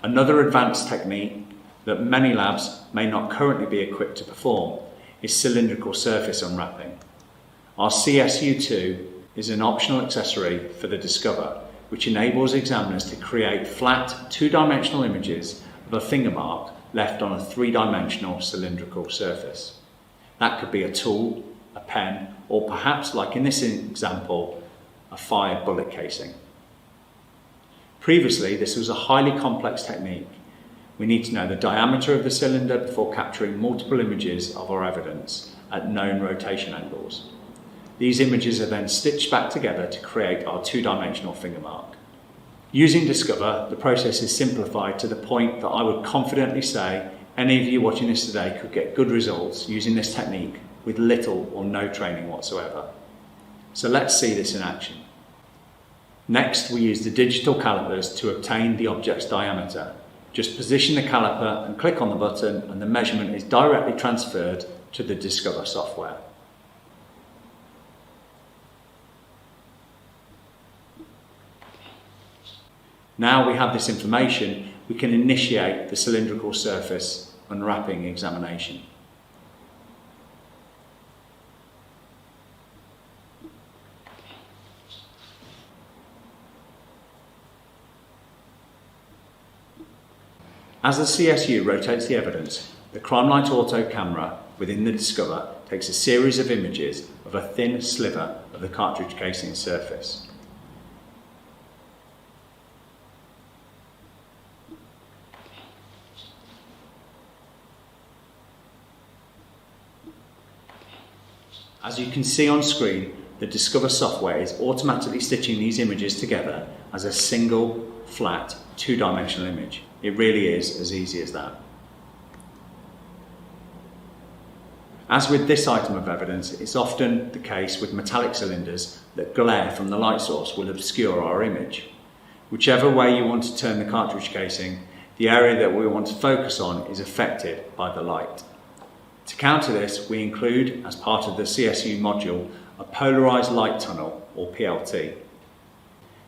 Another advanced technique that many labs may not currently be equipped to perform is cylindrical surface unwrapping. Our CSU2 is an optional accessory for the Discover, which enables examiners to create flat, two-dimensional images of a finger mark left on a three-dimensional cylindrical surface. That could be a tool, a pen, or perhaps, like in this example, a fired bullet casing. Previously, this was a highly complex technique. We need to know the diameter of the cylinder before capturing multiple images of our evidence at known rotation angles. These images are then stitched back together to create our two-dimensional finger mark. Using Discover, the process is simplified to the point that I would confidently say any of you watching this today could get good results using this technique with little or no training whatsoever. So let's see this in action. Next, we use the digital calipers to obtain the object's diameter. Just position the caliper and click on the button, and the measurement is directly transferred to the Discover software. Now we have this information, we can initiate the cylindrical surface unwrapping examination. As the CSU rotates the evidence, the CrimeLight Auto camera within the Discover takes a series of images of a thin sliver of the cartridge casing surface. As you can see on screen, the Discover software is automatically stitching these images together as a single, flat, two-dimensional image. It really is as easy as that. As with this item of evidence, it's often the case with metallic cylinders that glare from the light source will obscure our image. Whichever way you want to turn the cartridge casing, the area that we want to focus on is affected by the light. To counter this, we include, as part of the CSU module, a polarized light tunnel, or PLT.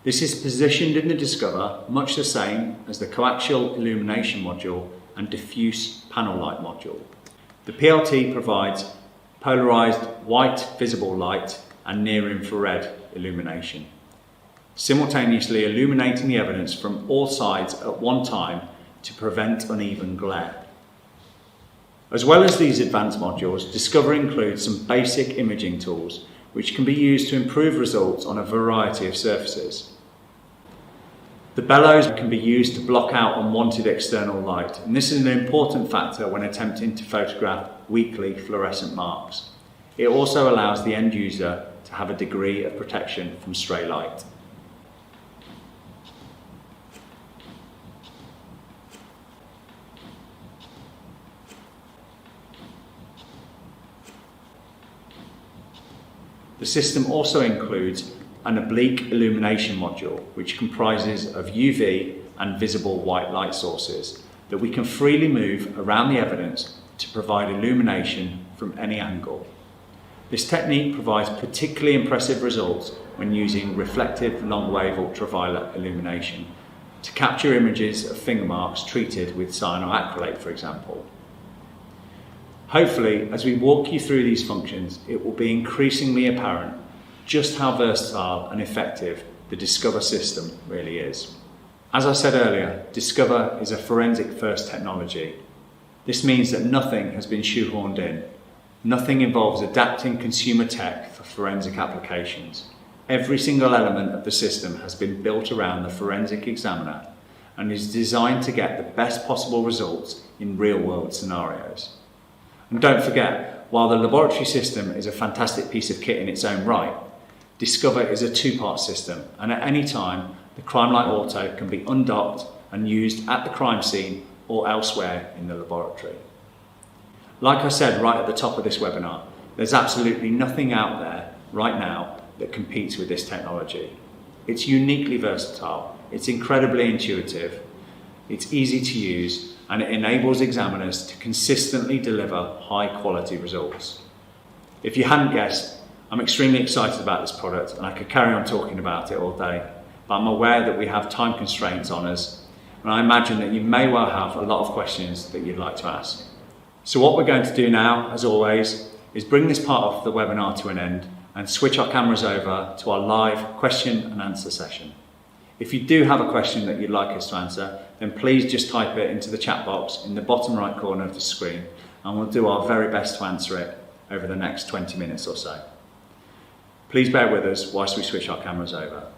This is positioned in the Discover much the same as the coaxial illumination module and diffuse panel light module. The PLT provides polarized white visible light and near-infrared illumination, simultaneously illuminating the evidence from all sides at one time to prevent uneven glare. As well as these advanced modules, Discover includes some basic imaging tools which can be used to improve results on a variety of surfaces. The bellows can be used to block out unwanted external light, and this is an important factor when attempting to photograph weakly fluorescent marks. It also allows the end user to have a degree of protection from stray light. The system also includes an oblique illumination module, which comprises of UV and visible white light sources that we can freely move around the evidence to provide illumination from any angle. This technique provides particularly impressive results when using reflective long-wave ultraviolet illumination to capture images of finger marks treated with cyanoacrylate, for example. Hopefully, as we walk you through these functions, it will be increasingly apparent just how versatile and effective the Discover system really is. As I said earlier, Discover is a forensic-first technology. This means that nothing has been shoehorned in. Nothing involves adapting consumer tech for forensic applications. Every single element of the system has been built around the forensic examiner and is designed to get the best possible results in real-world scenarios. And don't forget, while the laboratory system is a fantastic piece of kit in its own right, Discover is a two-part system, and at any time, the CrimeLight Auto can be undocked and used at the crime scene or elsewhere in the laboratory. Like I said right at the top of this webinar, there's absolutely nothing out there right now that competes with this technology. It's uniquely versatile, it's incredibly intuitive, it's easy to use, and it enables examiners to consistently deliver high-quality results. If you hadn't guessed, I'm extremely excited about this product, and I could carry on talking about it all day, but I'm aware that we have time constraints on us, and I imagine that you may well have a lot of questions that you'd like to ask. So what we're going to do now, as always, is bring this part of the webinar to an end and switch our cameras over to our live question and answer session. If you do have a question that you'd like us to answer, then please just type it into the chat box in the bottom right corner of the screen, and we'll do our very best to answer it over the next 20 minutes or so. Please bear with us whilst we switch our cameras over.